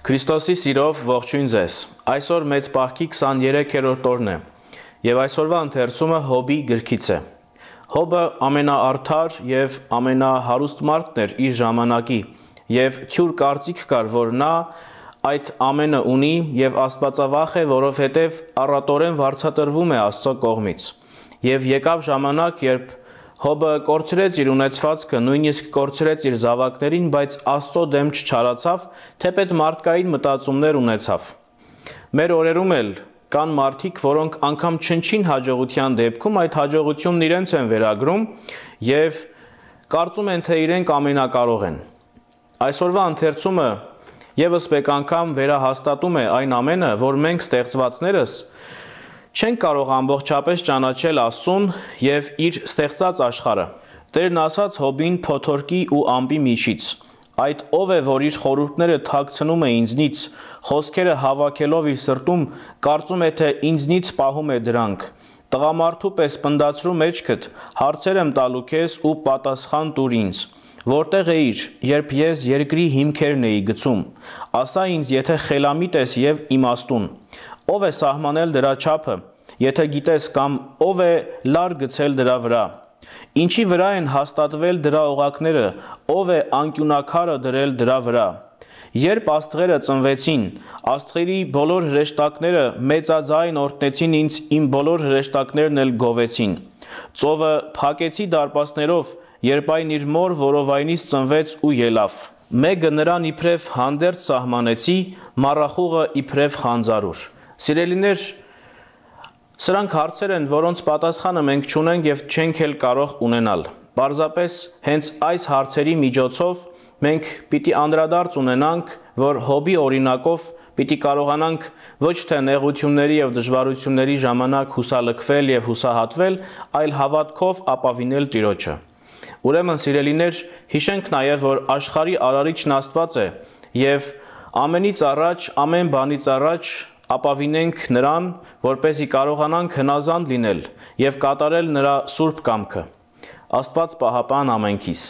Քրիստոսի սիրով ողջույն ձեզ։ Այսօր մեծ պահքի 23-րդ օրն է եւ այսօրվա ընթերցումը Հոբի գրքից է։ Հոբը ամենաարդար եւ ամենահարուստ մարդն էր իր ժամանակի եւ թյուր կարծիք կար, որ նա այդ ամենը ունի եւ աստվածավախ է, որովհետեւ առատորեն վարձատրվում է Աստծո կողմից։ Եվ եկավ ժամանակ, երբ Հոբը կորցրեց իր ունեցվածքը, նույնիսկ կորցրեց իր զավակներին, բայց Աստծո դեմ չչարացավ, թեպետ մարդկային մտածումներ ունեցավ։ Մեր օրերում էլ կան մարդիկ, որոնք անգամ չնչին հաջողության դեպքում այդ հաջողությունն իրենց են վերագրում եւ կարծում են, թե իրենք ամենակարող են։ Այսօրվա ընթերցումը եւս մեկ անգամ վերահաստատում է այն ամենը, որ մենք ստեղծվածներս չենք կարող ամբողջապես ճանաչել Աստծուն եւ իր ստեղծած աշխարհը։ Տերն ասաց Հոբին փոթորկի ու ամպի միջից. Այդ ով է, որ իր խորհուրդները թաքցնում է ինձնից, խոսքերը հավաքելով իր սրտում, կարծում է, թե ինձնից պահում է դրանք։ Տղամարդու պես պնդացրու մեջքդ, հարցեր եմ տալու քեզ ու պատասխան տուր ինձ։ Որտեղ էիր, երբ ես երկրի հիմքերն էի գցում։ Ասա ինձ, եթե խելամիտ ես եւ իմաստուն։ Ով է սահմանել դրա չափը, եթե գիտես, կամ ով է լար գցել դրա վրա։ Ինչի վրա են հաստատվել դրա օղակները, ով է անկյունակարը դրել դրա վրա։ Երբ աստղերը ծնվեցին, աստղերի բոլոր հրեշտակները մեծաձայն օրհնեցին ինձ, իմ բոլոր հրեշտակներն էլ գովեցին։ Ծովը փակեցի դարպասներով, երբ այն իր մոր որովայնից ծնվեց ու ելավ։ Մեկը նրան իբրև հանդերձ սահմանեցի, մառախուղը իբրև խանձարուր։ Սիրելիներ, սրանք հարցեր են, որոնց պատասխանը մենք չունենք եւ չենք էլ կարող ունենալ։ Պարզապես հենց այս հարցերի միջոցով մենք պիտի անդրադարձ ունենանք, որ Հոբի օրինակով պիտի կարողանանք ոչ թե նեղությունների եւ դժվարությունների ժամանակ հուսալքվել եւ հուսահատվել, այլ հավատքով ապավինել Տիրոջը։ Ուրեմն, սիրելիներ, հիշենք նաեւ, որ աշխարհի արարիչն Աստված է եւ ամենից առաջ, ամեն բանից առաջ ապավինենք նրան, որպեսզի կարողանանք հնազանդ լինել եւ կատարել նրա սուրբ կամքը։ Աստված պահապան ամենքիս։